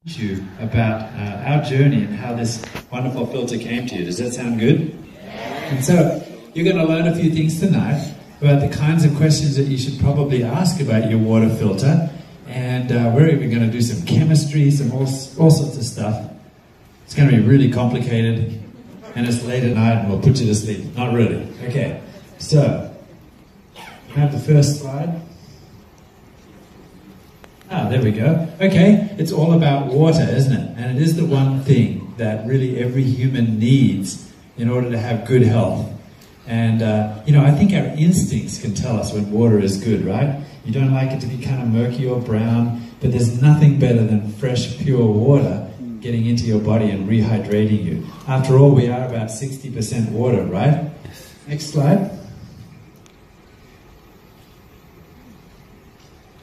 you about our journey and how this wonderful filter came to you. Does that sound good? And so you're going to learn a few things tonight about the kinds of questions that you should probably ask about your water filter, and we're even going to do some chemistry, some all sorts of stuff. It's going to be really complicated, and it's late at night and we'll put you to sleep. Not really. Okay, so have the first slide. Ah, there we go. Okay, it's all about water, isn't it? And it is the one thing that really every human needs in order to have good health. And, you know, I think our instincts can tell us when water is good, right? You don't like it to be kind of murky or brown, but there's nothing better than fresh, pure water getting into your body and rehydrating you. After all, we are about 60% water, right? Next slide.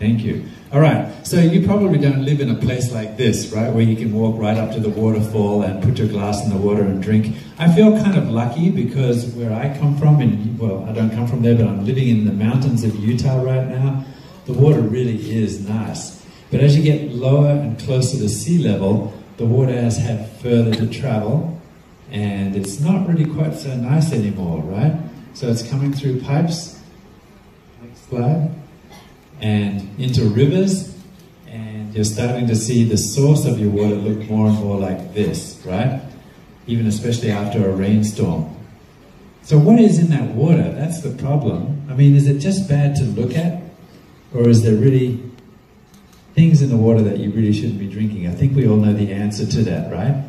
Thank you. All right, so you probably don't live in a place like this, right, where you can walk right up to the waterfall and put your glass in the water and drink. I feel kind of lucky because where I come from, well, I don't come from there, but I'm living in the mountains of Utah right now, the water really is nice. But as you get lower and closer to sea level, the water has had further to travel, and it's not really quite so nice anymore, right? So it's coming through pipes. Next slide. And into rivers, and you're starting to see the source of your water look more and more like this, right? Even especially after a rainstorm. So what is in that water? That's the problem. I mean, is it just bad to look at? Or is there really things in the water that you really shouldn't be drinking? I think we all know the answer to that, right?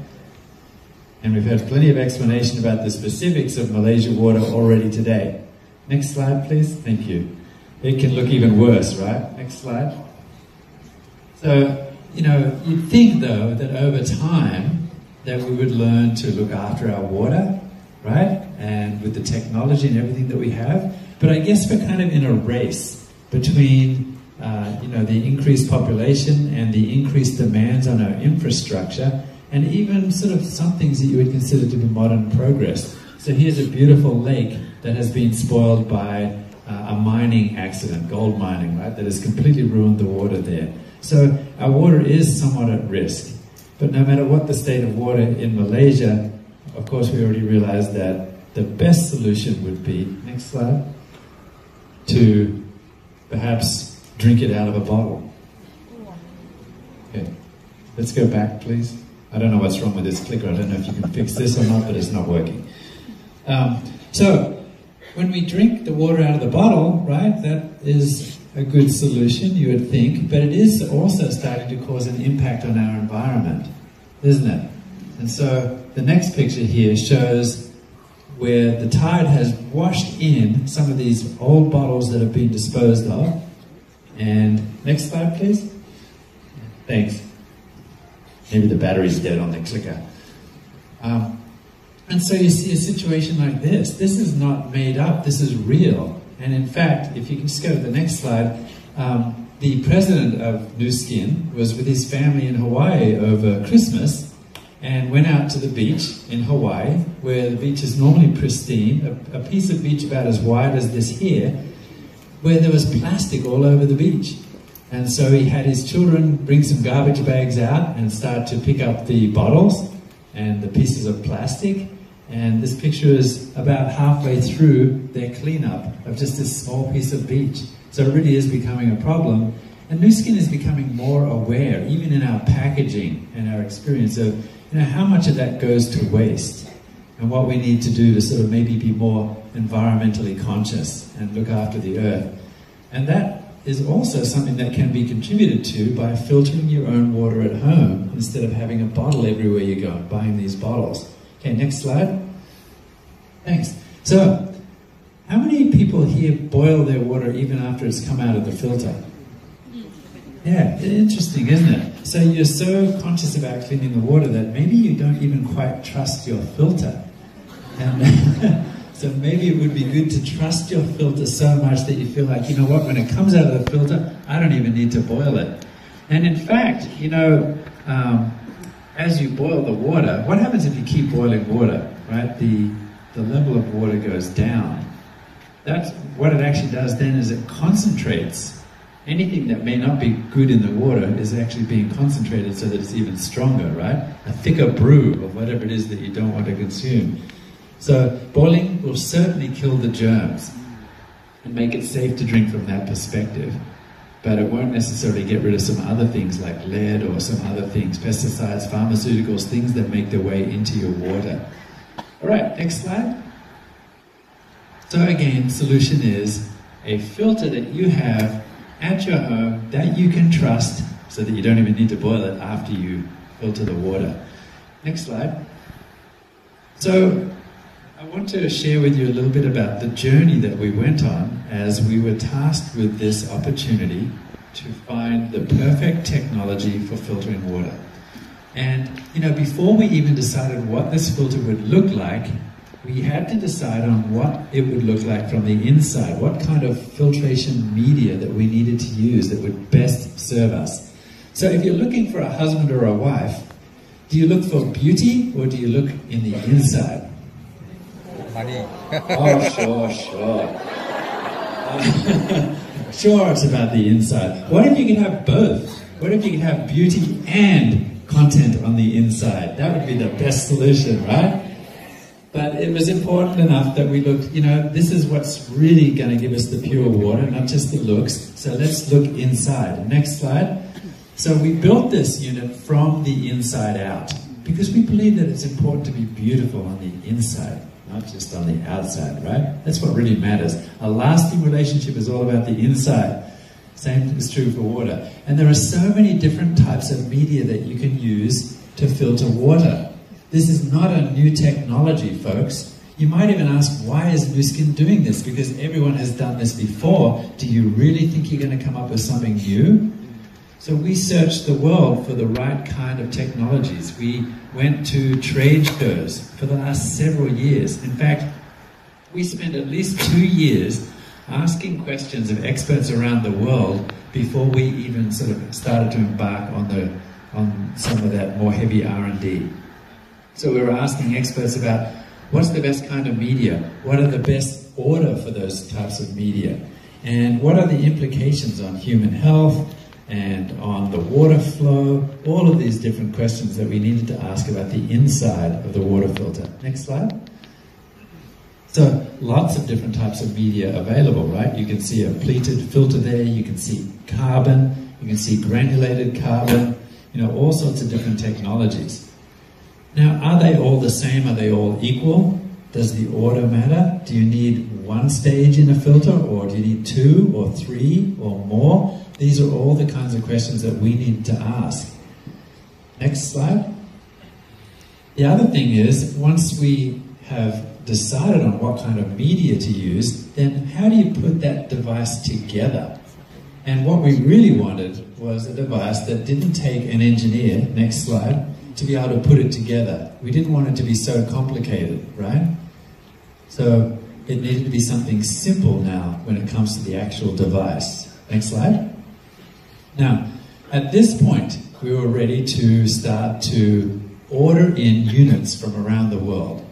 And we've had plenty of explanation about the specifics of Malaysia water already today. Next slide, please. Thank you. It can look even worse, right? Next slide. So, you know, you'd think, though, that over time that we would learn to look after our water, right? And with the technology and everything that we have. But I guess we're kind of in a race between, you know, the increased population and the increased demands on our infrastructure, and even sort of some things that you would consider to be modern progress. So here's a beautiful lake that has been spoiled by a mining accident, gold mining, right, that has completely ruined the water there. So our water is somewhat at risk. But no matter what the state of water in Malaysia, of course we already realized that the best solution would be, next slide, to perhaps drink it out of a bottle. Okay, let's go back, please. I don't know what's wrong with this clicker. I don't know if you can fix this or not, but it's not working. So when we drink the water out of the bottle, right, that is a good solution, you would think, but it is also starting to cause an impact on our environment, isn't it? And so the next picture here shows where the tide has washed in some of these old bottles that have been disposed of. And next slide, please. Thanks. Maybe the battery's dead on the clicker. And so you see a situation like this. This is not made up, this is real. And in fact, if you can just go to the next slide, the president of Nu Skin was with his family in Hawaii over Christmas and went out to the beach in Hawaii, where the beach is normally pristine, a piece of beach about as wide as this here, where there was plastic all over the beach. And so he had his children bring some garbage bags out and start to pick up the bottles and the pieces of plastic. And this picture is about halfway through their cleanup of just this small piece of beach. So it really is becoming a problem. And Nu Skin is becoming more aware, even in our packaging and our experience of, you know, how much of that goes to waste and what we need to do to sort of maybe be more environmentally conscious and look after the earth. And that is also something that can be contributed to by filtering your own water at home instead of having a bottle everywhere you go and buying these bottles. Okay, next slide. Thanks. So, how many people here boil their water even after it's come out of the filter? Yeah, interesting, isn't it? So you're so conscious about cleaning the water that maybe you don't even quite trust your filter. And so maybe it would be good to trust your filter so much that you feel like, you know what, when it comes out of the filter, I don't even need to boil it. And in fact, you know, as you boil the water, what happens if you keep boiling water, right? The level of water goes down. That's what it actually does then is it concentrates anything that may not be good in the water is actually being concentrated so that it's even stronger, right? A thicker brew of whatever it is that you don't want to consume. So boiling will certainly kill the germs and make it safe to drink from that perspective. But it won't necessarily get rid of some other things like lead or some other things, pesticides, pharmaceuticals, things that make their way into your water. All right, next slide. So again, solution is a filter that you have at your home that you can trust so that you don't even need to boil it after you filter the water. Next slide. So I want to share with you a little bit about the journey that we went on as we were tasked with this opportunity to find the perfect technology for filtering water. And, you know, before we even decided what this filter would look like, we had to decide on what it would look like from the inside, what kind of filtration media that we needed to use that would best serve us. So if you're looking for a husband or a wife, do you look for beauty or do you look in the inside? Money. Oh, sure. Sure, it's about the inside. What if you could have both? What if you could have beauty and content on the inside? That would be the best solution, right? But it was important enough that we looked, you know, this is what's really going to give us the pure water, not just the looks. So let's look inside. Next slide. So we built this unit from the inside out because we believe that it's important to be beautiful on the inside, not just on the outside, right? That's what really matters. A lasting relationship is all about the inside. Same is true for water. And there are so many different types of media that you can use to filter water. This is not a new technology, folks. You might even ask, why is Nu Skin doing this? Because everyone has done this before. Do you really think you're going to come up with something new? So we searched the world for the right kind of technologies. We went to trade shows for the last several years. In fact, we spent at least 2 years asking questions of experts around the world before we even sort of started to embark on some of that more heavy R&D. So we were asking experts about what's the best kind of media, what are the best order for those types of media, and what are the implications on human health and on the water flow, all of these different questions that we needed to ask about the inside of the water filter. Next slide. So lots of different types of media available, right? You can see a pleated filter there, you can see carbon, you can see granulated carbon, you know, all sorts of different technologies. Now, are they all the same? Are they all equal? Does the order matter? Do you need one stage in a filter, or do you need 2 or 3 or more? These are all the kinds of questions that we need to ask. Next slide. The other thing is, once we have decided on what kind of media to use, then how do you put that device together? And what we really wanted was a device that didn't take an engineer, next slide, to be able to put it together. We didn't want it to be so complicated, right? So it needed to be something simple now when it comes to the actual device. Next slide. Now, at this point, we were ready to start to order in units from around the world.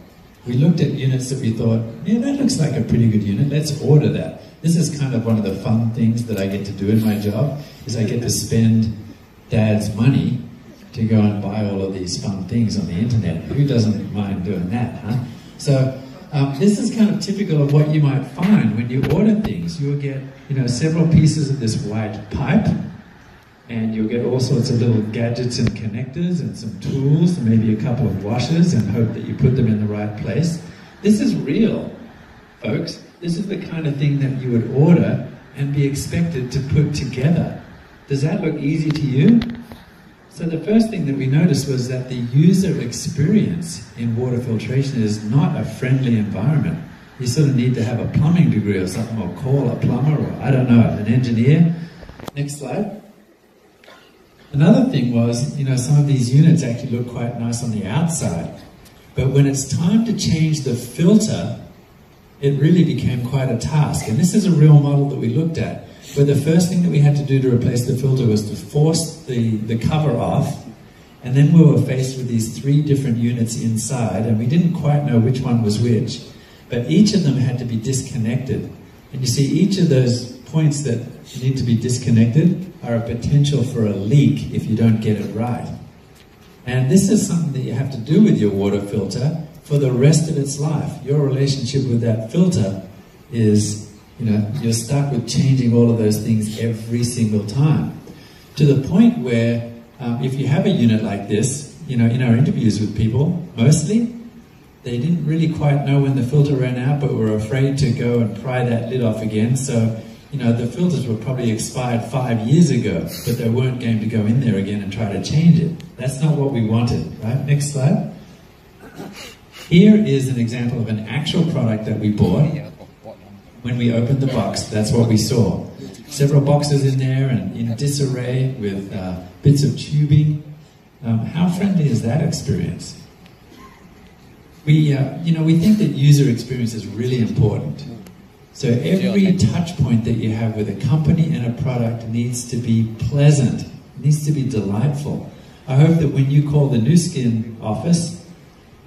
We looked at units that we thought, yeah, that looks like a pretty good unit, let's order that. This is kind of one of the fun things that I get to do in my job, is I get to spend Dad's money to go and buy all of these fun things on the internet. Who doesn't mind doing that, huh? So this is kind of typical of what you might find when you order things. You'll get, you know, several pieces of this white pipe, and you'll get all sorts of little gadgets and connectors and some tools and maybe a couple of washers, and hope that you put them in the right place. This is real, folks. This is the kind of thing that you would order and be expected to put together. Does that look easy to you? So the first thing that we noticed was that the user experience in water filtration is not a friendly environment. You sort of need to have a plumbing degree or something, or call a plumber, or I don't know, an engineer. Next slide. Another thing was, you know, some of these units actually look quite nice on the outside, but when it's time to change the filter, it really became quite a task. And this is a real model that we looked at, where the first thing that we had to do to replace the filter was to force the cover off, and then we were faced with these 3 different units inside, and we didn't quite know which one was which, but each of them had to be disconnected. And you see, each of those points that need to be disconnected are a potential for a leak if you don't get it right. And this is something that you have to do with your water filter for the rest of its life. Your relationship with that filter is, you're stuck with changing all of those things every single time. To the point where, if you have a unit like this, in our interviews with people, mostly, they didn't really quite know when the filter ran out, but were afraid to go and pry that lid off again. So, the filters were probably expired 5 years ago, but they weren't going to go in there again and try to change it. That's not what we wanted, right? Next slide. Here is an example of an actual product that we bought. When we opened the box, that's what we saw. Several boxes in there and in disarray with bits of tubing. How friendly is that experience? We think that user experience is really important. So every touch point that you have with a company and a product needs to be pleasant, needs to be delightful. I hope that when you call the Nu Skin office,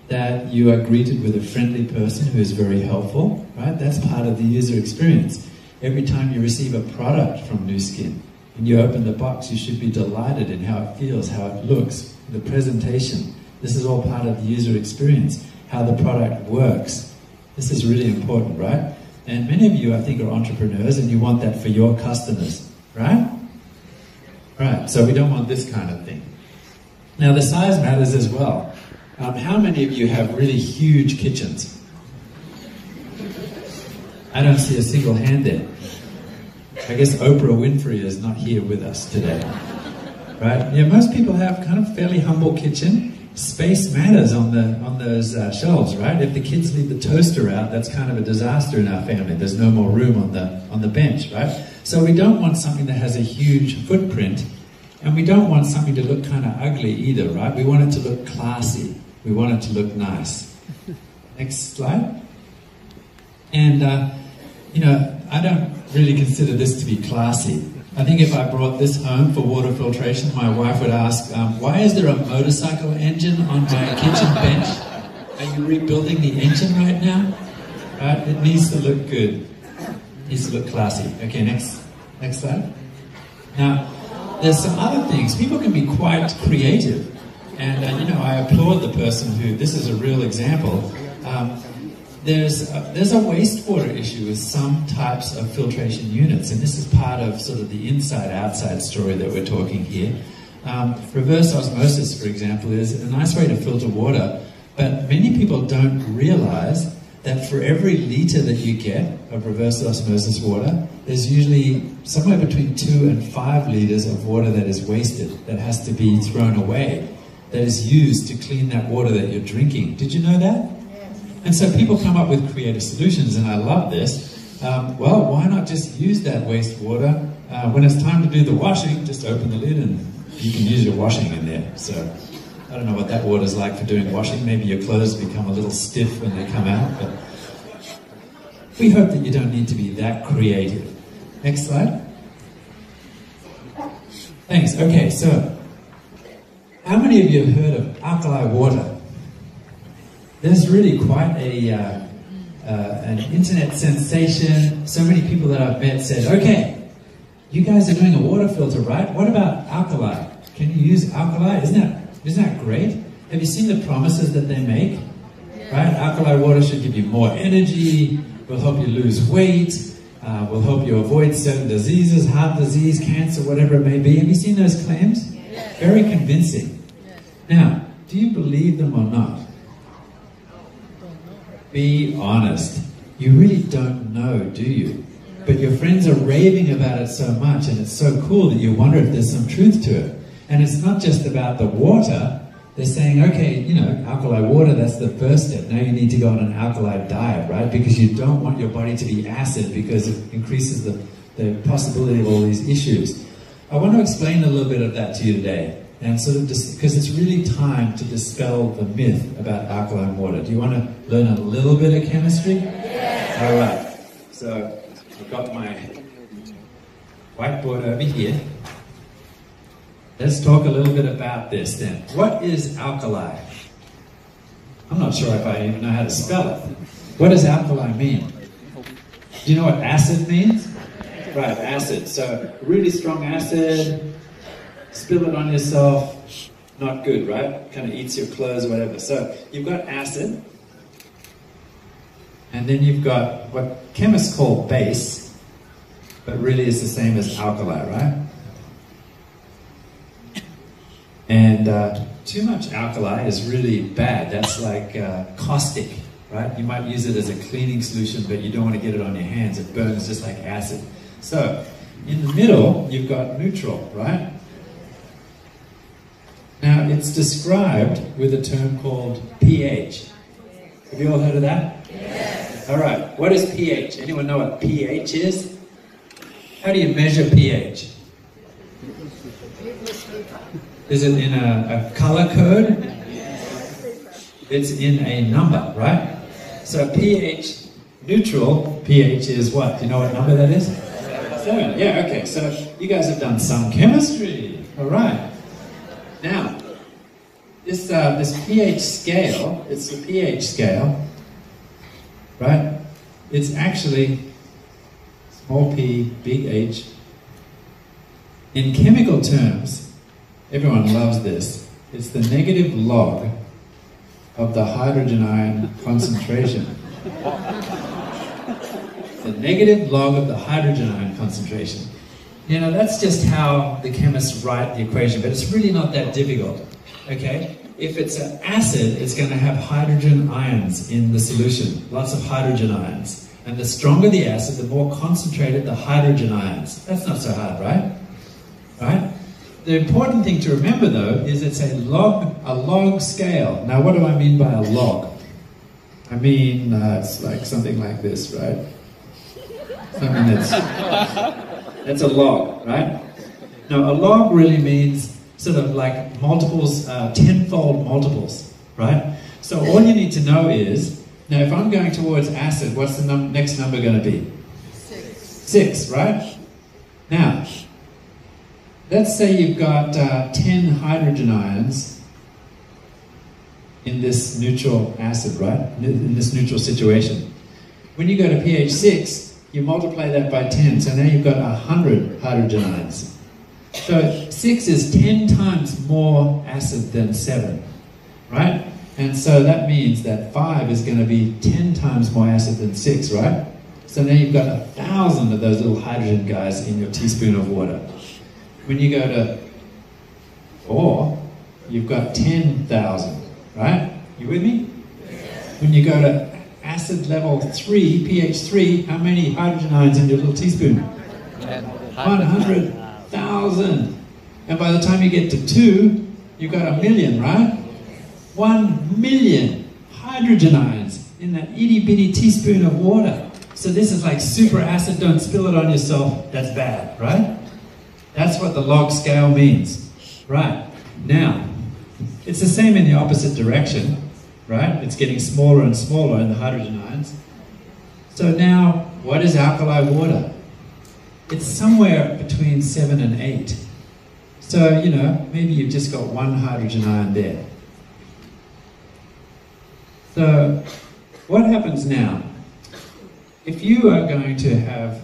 that you are greeted with a friendly person who is very helpful, right? That's part of the user experience. Every time you receive a product from Nu Skin and you open the box, you should be delighted in how it feels, how it looks, the presentation. This is all part of the user experience, how the product works. This is really important, right? And many of you, I think, are entrepreneurs and you want that for your customers, right? Right, so we don't want this kind of thing. Now, the size matters as well. How many of you have really huge kitchens? I don't see a single hand there. I guess Oprah Winfrey is not here with us today, right? Yeah, most people have kind of fairly humble kitchen. Space matters on those shelves, right? If the kids leave the toaster out, that's kind of a disaster in our family. There's no more room on the bench, right? So we don't want something that has a huge footprint, and we don't want something to look kind of ugly either, right? We want it to look classy. We want it to look nice. Next slide. And I don't really consider this to be classy. I think if I brought this home for water filtration, my wife would ask, why is there a motorcycle engine on my kitchen bench? Are you rebuilding the engine right now? Right? It needs to look good. It needs to look classy. Okay, next slide. Now, there's some other things. People can be quite creative. And, I applaud the person who, this is a real example. There's a wastewater issue with some types of filtration units, and this is part of sort of the inside-outside story that we're talking here. Reverse osmosis, for example, is a nice way to filter water, but many people don't realize that for every liter that you get of reverse osmosis water, there's usually somewhere between 2 and 5 liters of water that is wasted, that has to be thrown away, that is used to clean that water that you're drinking. Did you know that? And so people come up with creative solutions, and I love this. Well, why not just use that wastewater? When it's time to do the washing, just open the lid and you can use your washing in there. So I don't know what that water's like for doing washing. Maybe your clothes become a little stiff when they come out. But we hope that you don't need to be that creative. Next slide. Thanks. Okay, so how many of you have heard of alkali water? There's really quite an internet sensation. So many people that I've met said, okay, you guys are doing a water filter, right? What about alkali? Can you use alkali? Isn't that great? Have you seen the promises that they make? Right? Alkali water should give you more energy, will help you lose weight, will help you avoid certain diseases, heart disease, cancer, whatever it may be. Have you seen those claims? Very convincing. Now, do you believe them or not? Be honest. You really don't know, do you? But your friends are raving about it so much, and it's so cool that you wonder if there's some truth to it. And it's not just about the water. They're saying, okay, alkali water, that's the first step. Now you need to go on an alkali diet, right? Because you don't want your body to be acid, because it increases the possibility of all these issues. I want to explain a little bit of that to you today. And sort of because it's really time to dispel the myth about alkaline water. Do you want to learn a little bit of chemistry? Yes. All right. So I've got my whiteboard over here. Let's talk a little bit about this then. What is alkali? I'm not sure if I even know how to spell it. What does alkali mean? Do you know what acid means? Right, acid. So really strong acid, spill it on yourself, not good, right? Kind of eats your clothes or whatever. So you've got acid, and then you've got what chemists call base, but really is the same as alkali, right? And too much alkali is really bad. That's like caustic, right? You might use it as a cleaning solution, but you don't want to get it on your hands. It burns just like acid. So, in the middle, you've got neutral, right? Now, it's described with a term called pH. Have you all heard of that? Yes. All right, what is pH? Anyone know what pH is? How do you measure pH? Is it in a color code? It's in a number, right? So pH, neutral pH is what? Do you know what number that is? 7. Yeah, okay. So you guys have done some chemistry. All right. Now, this pH scale, it's the pH scale, right? It's actually small p, big H. In chemical terms, everyone loves this. It's the negative log of the hydrogen ion concentration. The negative log of the hydrogen ion concentration. You know, that's just how the chemists write the equation, but it's really not that difficult, okay? If it's an acid, it's going to have hydrogen ions in the solution, lots of hydrogen ions. And the stronger the acid, the more concentrated the hydrogen ions. That's not so hard, right? Right? The important thing to remember, though, is it's a log scale. Now, what do I mean by a log? I mean, it's like something like this, right? Something that's a log, right? Now, a log really means sort of like multiples, tenfold multiples, right? So all you need to know is, now if I'm going towards acid, what's the next number going to be? 6. 6, right? Now, let's say you've got 10 hydrogen ions in this neutral acid, right? In this neutral situation. When you go to pH 6, you multiply that by 10, so now you've got 100 hydrogen ions. So 6 is 10 times more acid than 7, right? And so that means that 5 is going to be 10 times more acid than 6, right? So now you've got 1,000 of those little hydrogen guys in your teaspoon of water. When you go to 4, you've got 10,000, right? You with me? When you go to acid level 3, pH 3, how many hydrogen ions in your little teaspoon? 100,000. And by the time you get to 2, you've got 1,000,000, right? 1,000,000 hydrogen ions in that itty-bitty teaspoon of water. So this is like super acid, don't spill it on yourself, that's bad, right? That's what the log scale means. Right, now, it's the same in the opposite direction, right? It's getting smaller and smaller in the hydrogen ions. So now, what is alkali water? It's somewhere between 7 and 8. So, you know, maybe you've just got 1 hydrogen ion there. So, what happens now? If you are going to have,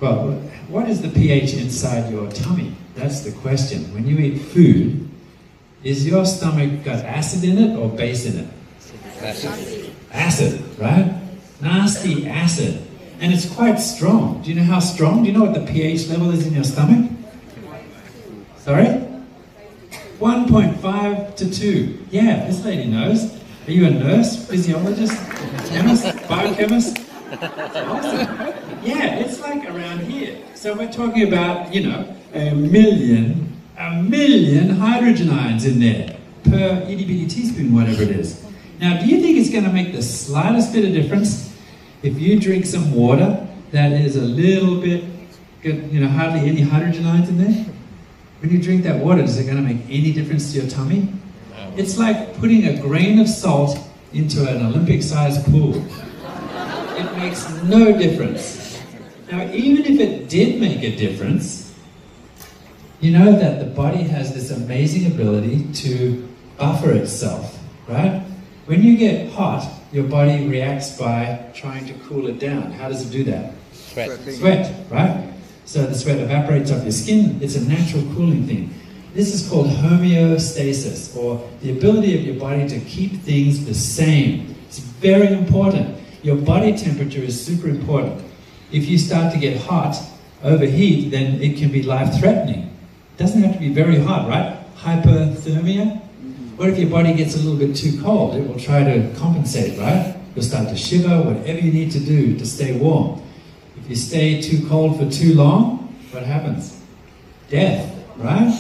well, what is the pH inside your tummy? That's the question. When you eat food, is your stomach got acid in it or base in it? Acid. Acid, right? Nasty acid. And it's quite strong. Do you know how strong? Do you know what the pH level is in your stomach? Sorry? 1.5 to 2. Yeah, this lady knows. Are you a nurse, physiologist, chemist, biochemist? Awesome. Yeah, it's like around here. So we're talking about, you know, a million hydrogen ions in there per itty-bitty teaspoon, whatever it is. Now, do you think it's going to make the slightest bit of difference if you drink some water that is a little bit, you know, hardly any hydrogen ions in there? When you drink that water, is it going to make any difference to your tummy? No. It's like putting a grain of salt into an Olympic-sized pool. It makes no difference. Now, even if it did make a difference, you know that the body has this amazing ability to buffer itself, right? When you get hot, your body reacts by trying to cool it down. How does it do that? Sweat. Sweat, right? So the sweat evaporates off your skin. It's a natural cooling thing. This is called homeostasis, or the ability of your body to keep things the same. It's very important. Your body temperature is super important. If you start to get hot, overheat, then it can be life-threatening. It doesn't have to be very hot, right? Hyperthermia. What if your body gets a little bit too cold? It will try to compensate, right? You'll start to shiver, whatever you need to do to stay warm. If you stay too cold for too long, what happens? Death, right?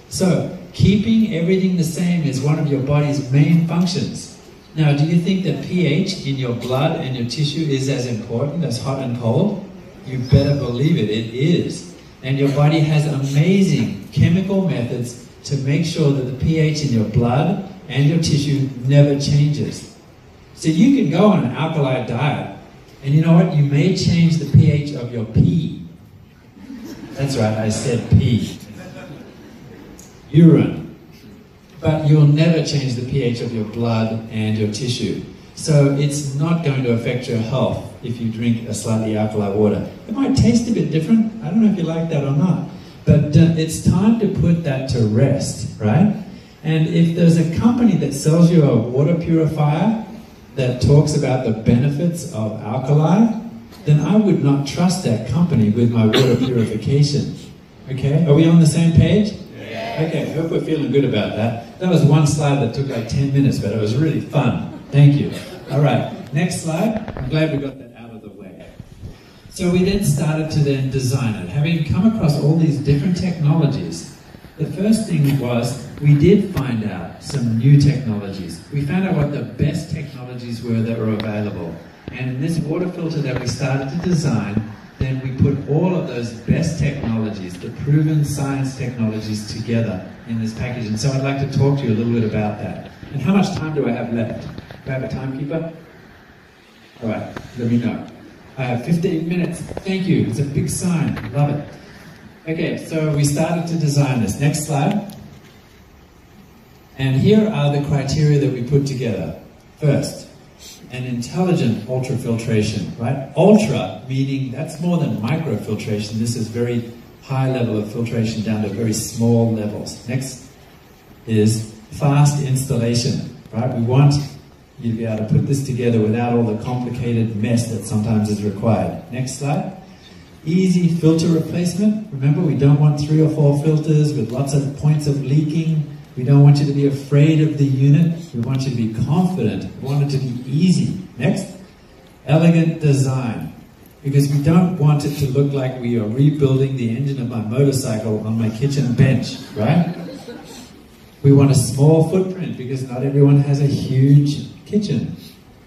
So, keeping everything the same is one of your body's main functions. Now, do you think that pH in your blood and your tissue is as important as hot and cold? You better believe it, it is. And your body has amazing chemical methods to make sure that the pH in your blood and your tissue never changes. So you can go on an alkali diet, and you know what? You may change the pH of your pee. That's right, I said pee. Urine. But you'll never change the pH of your blood and your tissue. So it's not going to affect your health if you drink a slightly alkali water. It might taste a bit different. I don't know if you like that or not. But it's time to put that to rest, right? And if there's a company that sells you a water purifier that talks about the benefits of alkali, then I would not trust that company with my water purification. Okay? Are we on the same page? Yeah. Okay, I hope we're feeling good about that. That was one slide that took like 10 minutes, but it was really fun. Thank you. All right, next slide. I'm glad we got that out of the way. So we then started to then design it. Having come across all these different technologies, the first thing was we did find out some new technologies. We found out what the best technologies were that were available. And in this water filter that we started to design, then we put all of those best technologies, the proven science technologies, together in this package. And so I'd like to talk to you a little bit about that. And how much time do I have left? Do I have a timekeeper? All right, let me know. I have 15 minutes. Thank you. It's a big sign. Love it. Okay, so we started to design this. Next slide. And here are the criteria that we put together. First, an intelligent ultrafiltration, right? Ultra, meaning that's more than microfiltration. This is very high level of filtration down to very small levels. Next is fast installation, right? We want you to be able to put this together without all the complicated mess that sometimes is required. Next slide. Easy filter replacement. Remember, we don't want 3 or 4 filters with lots of points of leaking. We don't want you to be afraid of the unit. We want you to be confident. We want it to be easy. Next, elegant design. Because we don't want it to look like we are rebuilding the engine of my motorcycle on my kitchen bench, right? We want a small footprint because not everyone has a huge kitchen.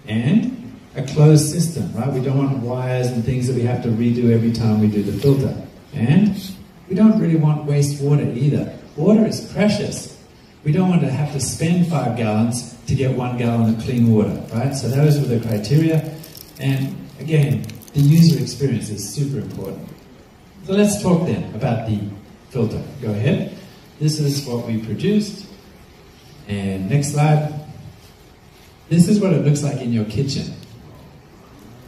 And a closed system, right? We don't want wires and things that we have to redo every time we do the filter. And we don't really want wastewater either. Water is precious. We don't want to have to spend 5 gallons to get 1 gallon of clean water, right? So those were the criteria. And again, the user experience is super important. So let's talk then about the filter. Go ahead. This is what we produced. And next slide. This is what it looks like in your kitchen.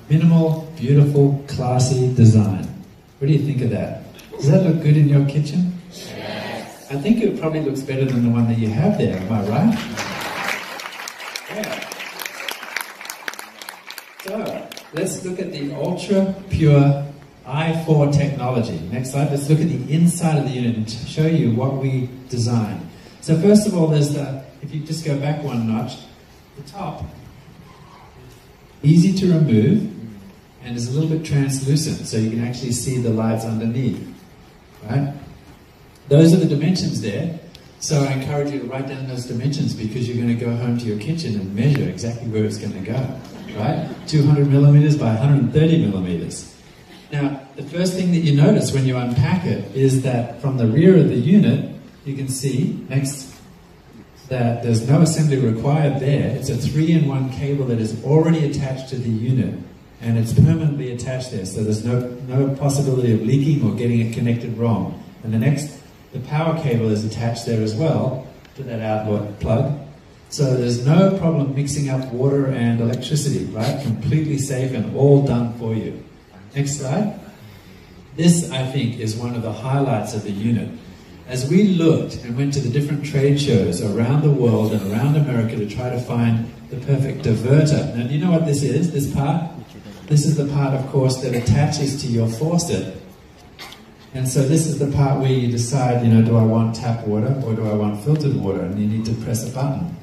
Minimal, beautiful, classy design. What do you think of that? Does that look good in your kitchen? Yes. I think it probably looks better than the one that you have there, am I right? Yeah. So, let's look at the Ultra Pure i4 technology. Next slide, let's look at the inside of the unit and show you what we designed. So first of all, there's the, if you just go back one notch, the top, easy to remove, and is a little bit translucent, so you can actually see the lights underneath, right? Those are the dimensions there, so I encourage you to write down those dimensions because you're going to go home to your kitchen and measure exactly where it's going to go, right? 200 millimeters by 130 millimeters. Now, the first thing that you notice when you unpack it is that from the rear of the unit, you can see, next, that there's no assembly required there. It's a 3-in-1 cable that is already attached to the unit, and it's permanently attached there, so there's no possibility of leaking or getting it connected wrong. And the next, the power cable is attached there as well to that outlet plug. So there's no problem mixing up water and electricity, right? Completely safe and all done for you. Next slide. This, I think, is one of the highlights of the unit. As we looked and went to the different trade shows around the world and around America to try to find the perfect diverter. Now, do you know what this is, this part? This is the part, of course, that attaches to your faucet. And so this is the part where you decide, you know, do I want tap water or do I want filtered water? And you need to press a button.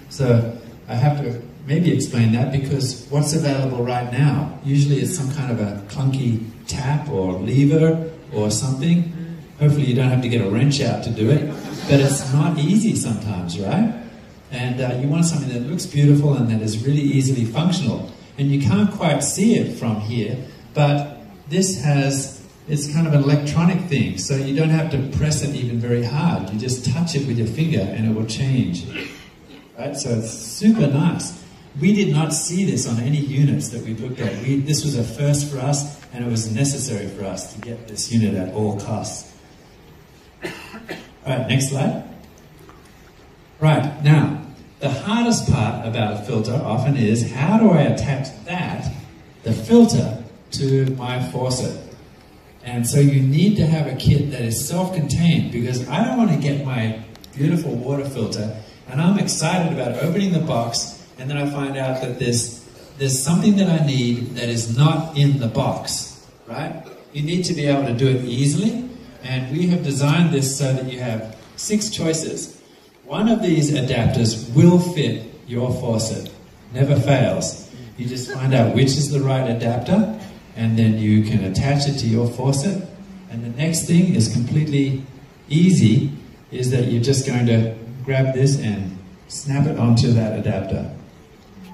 So I have to maybe explain that, because what's available right now? Usually it's some kind of a clunky tap or lever or something. Hopefully you don't have to get a wrench out to do it. But it's not easy sometimes, right? And you want something that looks beautiful and that is really easily functional. And you can't quite see it from here, but this has, it's kind of an electronic thing, so you don't have to press it even very hard. You just touch it with your finger and it will change. Right? So it's super nice. We did not see this on any units that we looked at. This was a first for us, and it was necessary for us to get this unit at all costs. Alright, next slide. Right, now, the hardest part about a filter often is, how do I attach that, the filter, to my faucet? And so you need to have a kit that is self-contained, because I don't want to get my beautiful water filter and I'm excited about opening the box, and then I find out that there's something that I need that is not in the box, right? You need to be able to do it easily, and we have designed this so that you have 6 choices. One of these adapters will fit your faucet, never fails. You just find out which is the right adapter, and then you can attach it to your faucet. And the next thing is completely easy, is that you're just going to grab this and snap it onto that adapter.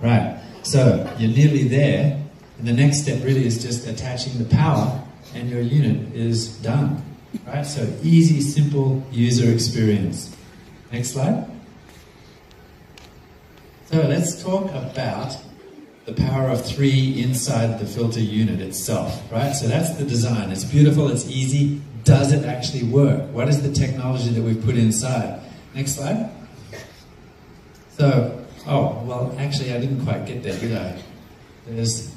Right, so you're nearly there, and the next step really is just attaching the power, and your unit is done. Right, so easy, simple user experience. Next slide. So let's talk about the power of 3 inside the filter unit itself, right? So that's the design. It's beautiful, it's easy. Does it actually work? What is the technology that we've put inside? Next slide. So, oh, well, actually I didn't quite get there, did I? There's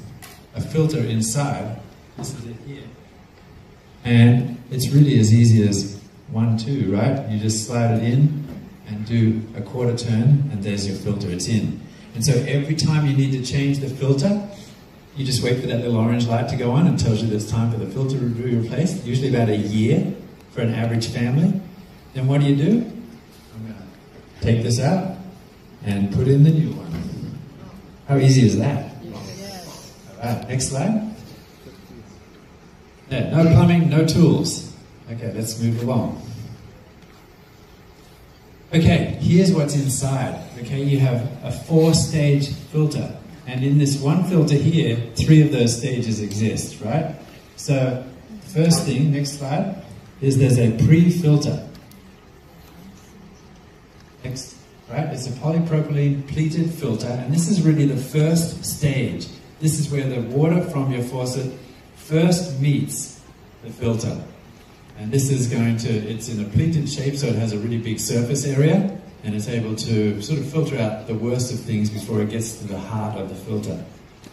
a filter inside. This is it here. And it's really as easy as 1, 2, right? You just slide it in and do a quarter turn, and there's your filter, it's in. And so every time you need to change the filter, you just wait for that little orange light to go on and tells you that it's time for the filter to be replaced, usually about a year for an average family. Then what do? I'm going to take this out and put in the new one. How easy is that? All right, next slide. Yeah, no plumbing, no tools. Okay, let's move along. Okay, here's what's inside. Okay, you have a 4-stage filter. And in this one filter here, 3 of those stages exist, right? So, first thing, next slide, is there's a pre-filter. Next, right? It's a polypropylene pleated filter, and this is really the first stage. This is where the water from your faucet first meets the filter. And this is it's in a pleated shape, so it has a really big surface area, and it's able to sort of filter out the worst of things before it gets to the heart of the filter.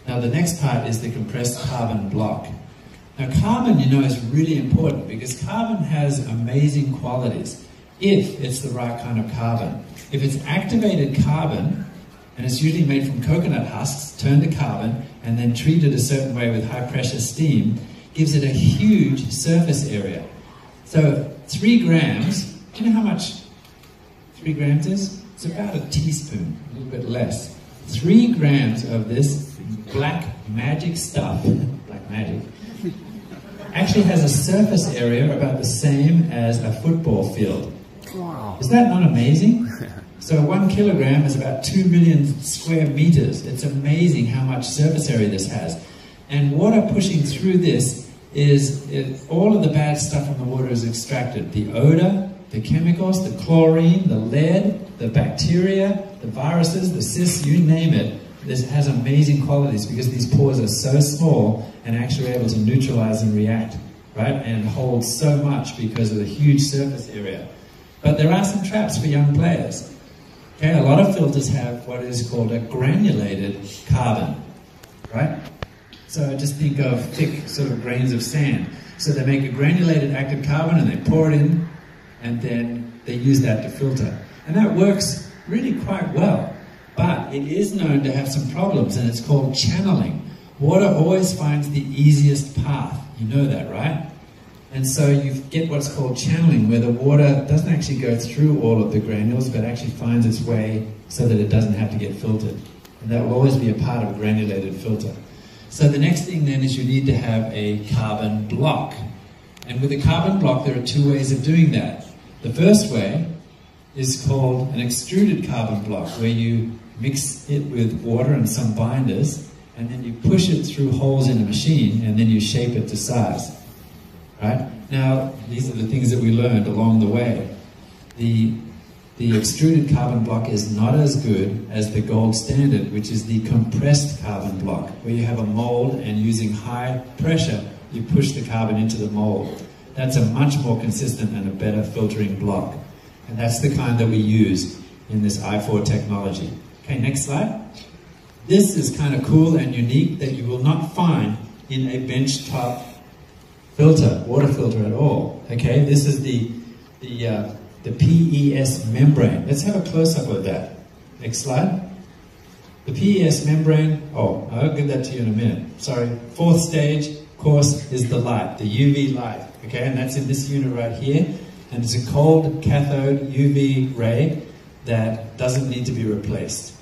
Now the next part is the compressed carbon block. Now carbon, you know, is really important because carbon has amazing qualities if it's the right kind of carbon. If it's activated carbon, and it's usually made from coconut husks, turned to carbon, and then treated a certain way with high pressure steam, gives it a huge surface area. So 3 grams, do you know how much 3 grams is? It's about a teaspoon, a little bit less. 3 grams of this black magic stuff, black magic, actually has a surface area about the same as a football field. Wow. Is that not amazing? So 1 kilogram is about 2 million square meters. It's amazing how much surface area this has. And water pushing through this all of the bad stuff from the water is extracted. The odor, the chemicals, the chlorine, the lead, the bacteria, the viruses, the cysts, you name it. This has amazing qualities because these pores are so small and actually able to neutralize and react, right? And hold so much because of the huge surface area. But there are some traps for young players. Okay, a lot of filters have what is called a granulated carbon, right? So just think of thick sort of grains of sand. So they make a granulated active carbon and they pour it in, and then they use that to filter. And that works really quite well. But it is known to have some problems, and it's called channeling. Water always finds the easiest path. You know that, right? And so you get what's called channeling, where the water doesn't actually go through all of the granules, but actually finds its way so that it doesn't have to get filtered. And that will always be a part of a granulated filter. So the next thing then is you need to have a carbon block. And with a carbon block, there are two ways of doing that. The first way is called an extruded carbon block, where you mix it with water and some binders, and then you push it through holes in a machine, and then you shape it to size. Right? Now, these are the things that we learned along the way. The extruded carbon block is not as good as the gold standard, which is the compressed carbon block, where you have a mold and using high pressure, you push the carbon into the mold. That's a much more consistent and a better filtering block. And that's the kind that we use in this i4 technology. Okay, next slide. This is kind of cool and unique that you will not find in a benchtop filter, water filter at all. Okay, this is the PES membrane. Let's have a close-up of that. Next slide. The PES membrane, I'll give that to you in a minute. Sorry, fourth stage, of course, is the light, the UV light. Okay, and that's in this unit right here. And it's a cold cathode UV ray that doesn't need to be replaced,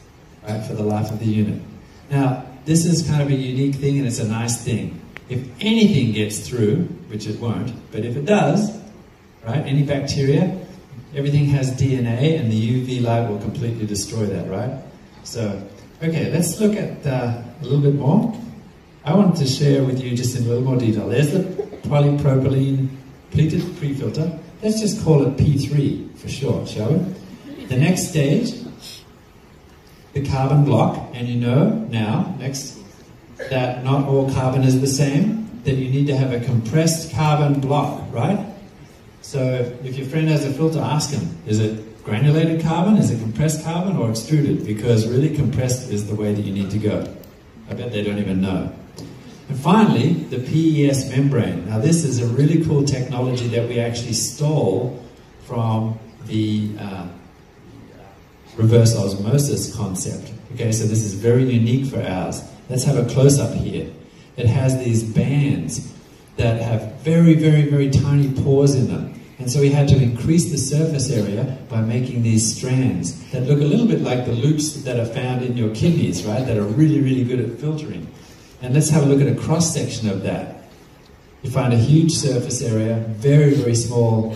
right, for the life of the unit. Now, this is kind of a unique thing, and it's a nice thing. If anything gets through, which it won't, but if it does, right, any bacteria, everything has DNA, and the UV light will completely destroy that, right? So, okay, let's look at a little bit more. I want to share with you just in a little more detail. There's the polypropylene pleated pre-filter. Let's just call it P3 for short, shall we? The next stage, the carbon block, and you know now, next, that not all carbon is the same, that you need to have a compressed carbon block, right? So if your friend has a filter, ask him, is it granulated carbon, is it compressed carbon, or extruded? Because really compressed is the way that you need to go. I bet they don't even know. And finally, the PES membrane. Now this is a really cool technology that we actually stole from the reverse osmosis concept. Okay, so this is very unique for ours. Let's have a close-up here. It has these bands that have very, very, very tiny pores in them. And so we had to increase the surface area by making these strands that look a little bit like the loops that are found in your kidneys, right? That are really, really good at filtering. And let's have a look at a cross-section of that. You find a huge surface area, very, very small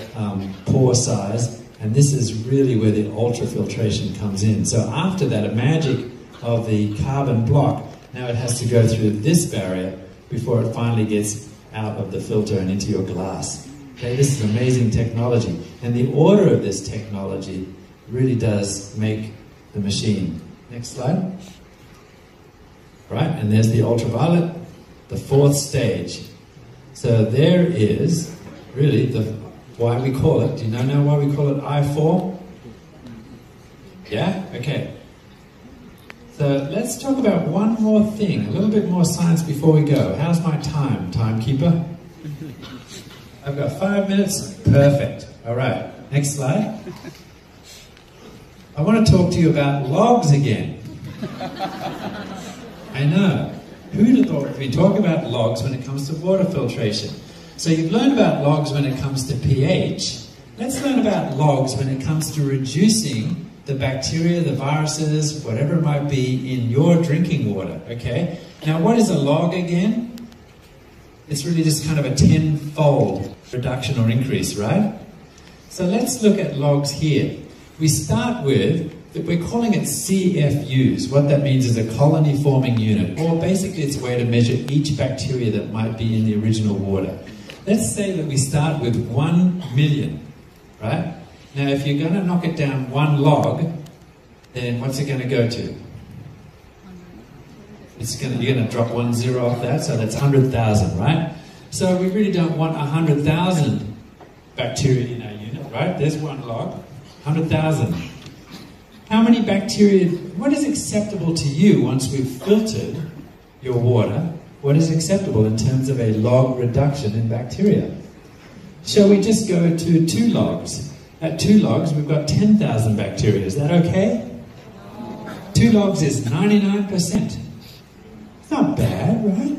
pore size, and this is really where the ultrafiltration comes in. So after that, a magic of the carbon block, now it has to go through this barrier before it finally gets out of the filter and into your glass. Okay, this is amazing technology. And the order of this technology really does make the machine. Next slide. Right, and there's the ultraviolet, the fourth stage. So there is really why we call it. Do you know why we call it I4? Yeah? Okay. So let's talk about one more thing, a little bit more science before we go. How's my time, timekeeper? I've got 5 minutes. Perfect. All right. Next slide. I want to talk to you about logs again. I know. Who'd have thought we talk about logs when it comes to water filtration? So you've learned about logs when it comes to pH. Let's learn about logs when it comes to reducing the bacteria, the viruses, whatever it might be in your drinking water, okay? Now, what is a log again? It's really just kind of a 10-fold reduction or increase, right? So let's look at logs here. We start with, we're calling it CFUs. What that means is a colony forming unit, or basically it's a way to measure each bacteria that might be in the original water. Let's say that we start with 1 million, right? Now if you're going to knock it down one log, then what's it going to go to? You're going to drop 1 0 off that, so that's 100,000, right? So we really don't want 100,000 bacteria in our unit, right? There's one log, 100,000. How many bacteria, what is acceptable to you once we've filtered your water what is acceptable in terms of a log reduction in bacteria. Shall we just go to 2 logs? At 2 logs, we've got 10,000 bacteria. Is that okay? 2 logs is 99%. It's not bad, right?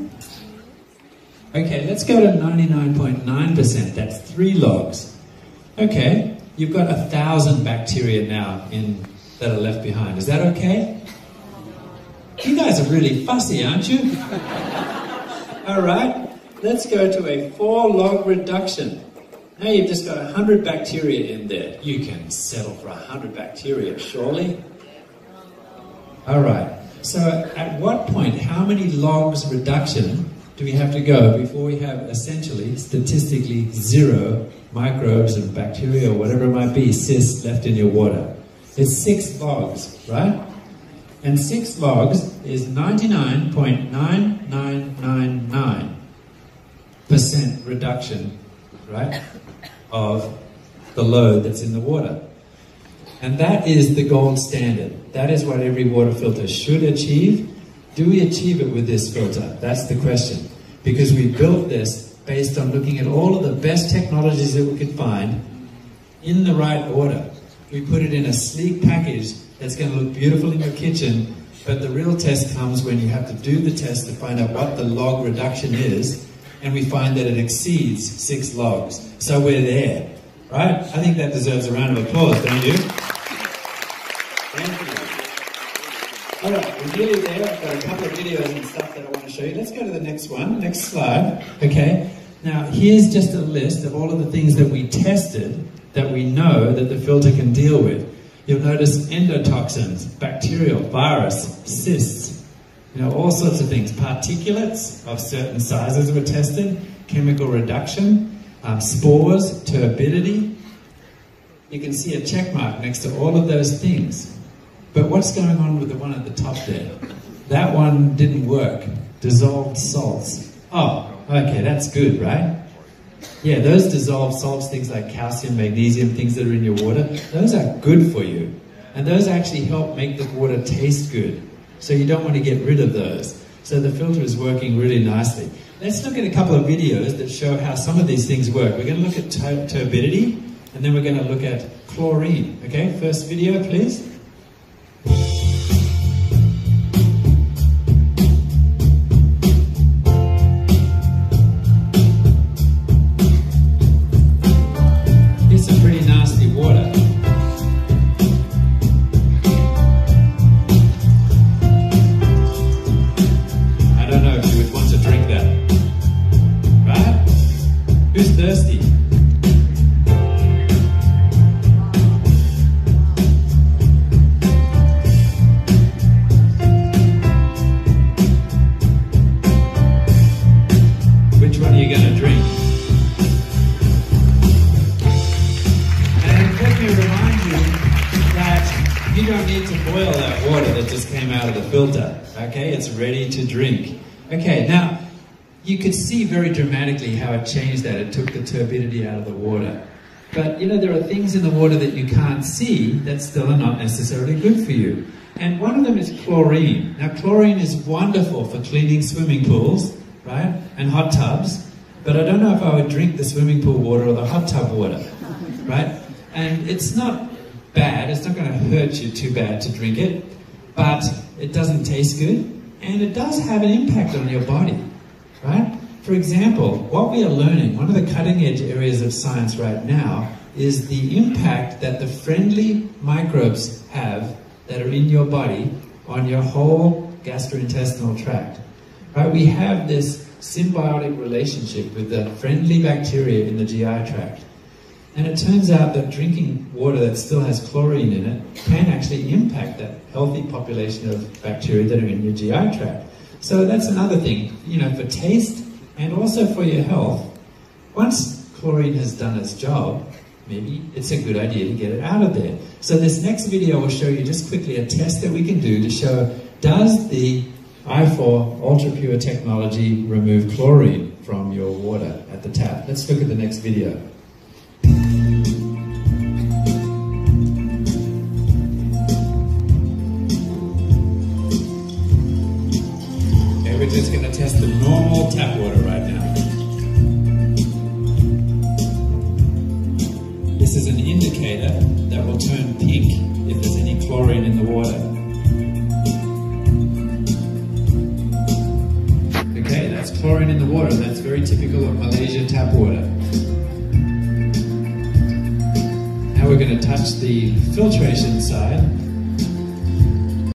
Okay, let's go to 99.9%. That's 3 logs. Okay, you've got 1,000 bacteria now that are left behind. Is that okay? You guys are really fussy, aren't you? All right, let's go to a 4 log reduction. Now you've just got 100 bacteria in there. You can settle for 100 bacteria, surely? All right, so at what point, how many logs reduction do we have to go before we have essentially, statistically, 0 microbes and bacteria or whatever it might be, cysts left in your water? It's 6 logs, right? And 6 logs is 99.9999% reduction, right, of the load that's in the water. And that is the gold standard. That is what every water filter should achieve. Do we achieve it with this filter? That's the question. Because we built this based on looking at all of the best technologies that we could find in the right order. We put it in a sleek package that's going to look beautiful in your kitchen, but the real test comes when you have to do the test to find out what the log reduction is, and we find that it exceeds 6 logs. So we're there, right? I think that deserves a round of applause, don't you? Thank you. All right, we're nearly there. I've got a couple of videos and stuff that I want to show you. Let's go to the next one, next slide. Okay, now here's just a list of all of the things that we tested that we know that the filter can deal with. You'll notice endotoxins, bacterial, virus, cysts, all sorts of things. Particulates of certain sizes were tested, chemical reduction, spores, turbidity. You can see a check mark next to all of those things. But what's going on with the one at the top there? That one didn't work. Dissolved salts. Oh, okay, that's good, right? Yeah, those dissolved salts, things like calcium, magnesium, things that are in your water, those are good for you. And those actually help make the water taste good. So you don't want to get rid of those. So the filter is working really nicely. Let's look at a couple of videos that show how some of these things work. We're going to look at turbidity, and then we're going to look at chlorine. Okay, first video, please. Ready to drink. Okay, now you could see very dramatically how it changed that. It took the turbidity out of the water. But there are things in the water that you can't see that still are not necessarily good for you. And one of them is chlorine. Now chlorine is wonderful for cleaning swimming pools, right? And hot tubs. But I don't know if I would drink the swimming pool water or the hot tub water, right? And it's not bad. It's not going to hurt you too bad to drink it. But it doesn't taste good. And it does have an impact on your body, right? For example, what we are learning, one of the cutting edge areas of science right now is the impact that the friendly microbes have that are in your body on your whole gastrointestinal tract, right? We have this symbiotic relationship with the friendly bacteria in the GI tract. And it turns out that drinking water that still has chlorine in it can actually impact that healthy population of bacteria that are in your GI tract. So that's another thing, for taste and also for your health. Once chlorine has done its job, maybe it's a good idea to get it out of there. So this next video will show you just quickly a test that we can do to show, does the i4 Ultra Pure technology remove chlorine from your water at the tap? Let's look at the next video. just going to test the normal tap water right now. This is an indicator that will turn pink if there's any chlorine in the water. Okay, that's chlorine in the water. That's very typical of Malaysia tap water. Now we're going to touch the filtration side.